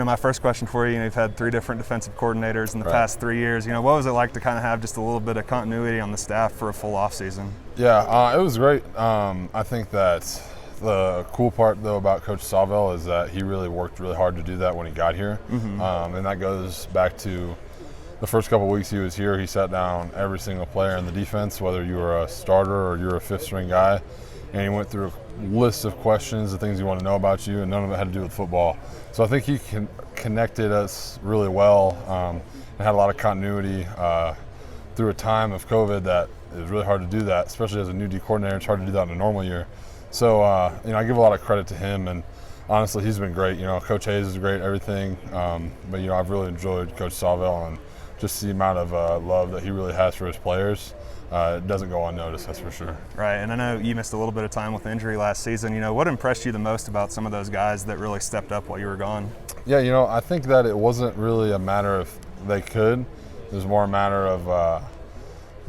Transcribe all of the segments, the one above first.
my first question for you, you've had 3 different defensive coordinators in the past 3 years. What was it like to kind of have just a little bit of continuity on the staff for a full offseason? Yeah, it was great. I think that the cool part, though, about Coach Sawvell is that he really worked really hard to do that when he got here. And that goes back to the first couple of weeks he was here. He sat down every single player in the defense, whether you were a starter or you're a fifth-string guy, and he went through a list of questions, the things you want to know about you, and none of it had to do with football. So I think he connected us really well and had a lot of continuity through a time of COVID that it was really hard to do that, especially as a new D coordinator. It's hard to do that in a normal year. So, I give a lot of credit to him, and honestly, he's been great. Coach Hayes is great, everything. But, I've really enjoyed Coach Sawvell, and just the amount of love that he really has for his players. It doesn't go unnoticed, that's for sure. Right, and I know you missed a little bit of time with injury last season. What impressed you the most about some of those guys that really stepped up while you were gone? Yeah, I think that it wasn't really a matter of they could. It was more a matter of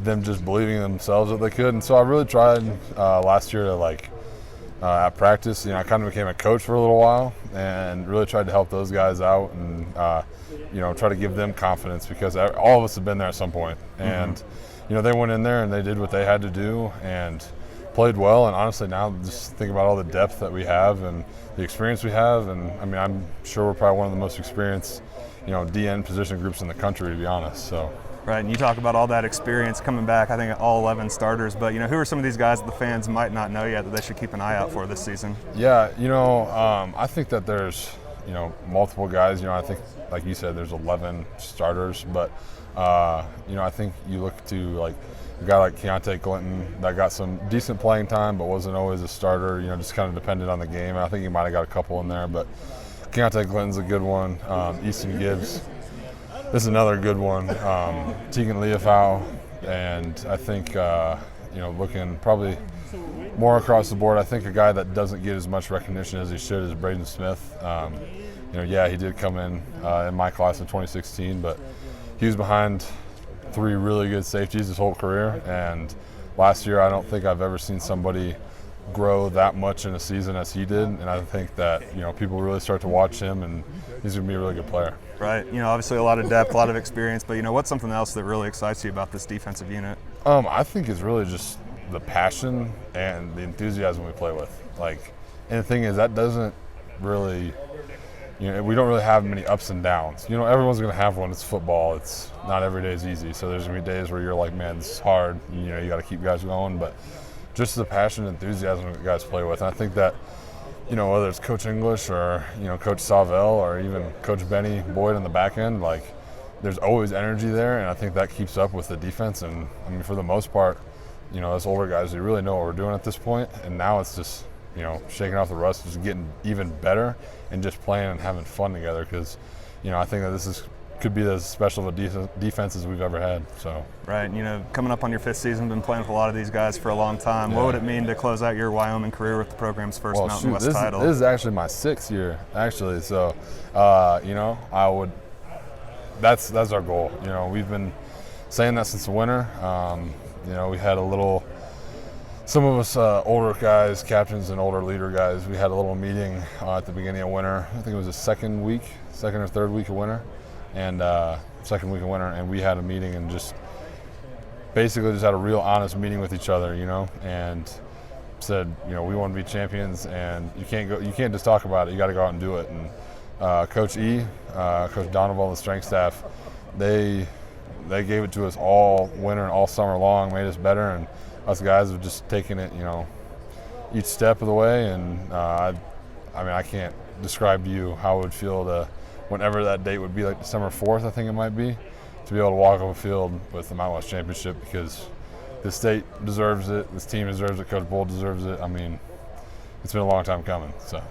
them just believing in themselves that they could. And so I really tried last year to, at practice, I kind of became a coach for a little while and really tried to help those guys out and, try to give them confidence, because all of us have been there at some point. And, they went in there and they did what they had to do and played well. And honestly, now just think about all the depth that we have and the experience we have. And, I'm sure we're probably one of the most experienced, DN position groups in the country, to be honest. So. Right, and you talk about all that experience coming back, I think all 11 starters, but who are some of these guys that the fans might not know yet that they should keep an eye out for this season? Yeah, I think that there's, multiple guys. I think, like you said, there's 11 starters, but, I think you look to, a guy like Keontae Clinton that got some decent playing time but wasn't always a starter, just kind of depended on the game. I think he might have got a couple in there, but Keontae Clinton's a good one. Easton Gibbs. This is another good one, Tegan Leofau, and I think, looking probably more across the board, I think a guy that doesn't get as much recognition as he should is Braden Smith. He did come in my class in 2016, but he was behind 3 really good safeties his whole career, and last year I don't think I've ever seen somebody grow that much in a season as he did, and I think that people really start to watch him, and he's going to be a really good player. Right. Obviously a lot of depth, a lot of experience, but what's something else that really excites you about this defensive unit? I think it's really just the passion and the enthusiasm we play with. And the thing is, that doesn't really, we don't really have many ups and downs. Everyone's going to have one. It's football. It's not every day is easy. So there's going to be days where you're like, man, this is hard. You got to keep guys going. But just the passion and enthusiasm that guys play with. And I think that, whether it's Coach English or, Coach Sawvell or even Coach Benny Boyd on the back end, there's always energy there. And I think that keeps up with the defense. And, for the most part, us older guys, we really know what we're doing at this point. And now it's just, shaking off the rust, just getting even better and just playing and having fun together, because, I think that this could be as special of a defense as we've ever had. So. Right, coming up on your 5th season, been playing with a lot of these guys for a long time. Yeah. What would it mean to close out your Wyoming career with the program's first Mountain West title? This is actually my 6th year, actually. So, that's our goal. We've been saying that since the winter. We had some of us older guys, captains and older leader guys, we had a little meeting at the beginning of winter. I think it was the second or third week of winter, and second week of winter, and we had a meeting and just basically just had a real honest meeting with each other, and said, we want to be champions, and you can't just talk about it. You got to go out and do it. And Coach Coach Donovan, the strength staff, they gave it to us all winter and all summer long, made us better, and us guys have just taken it, each step of the way. And I can't describe to you how it would feel to, whenever that date would be, like December 4th, I think it might be, to be able to walk off a field with the Mountain West Championship, because the state deserves it, this team deserves it, Coach Bull deserves it. It's been a long time coming, so,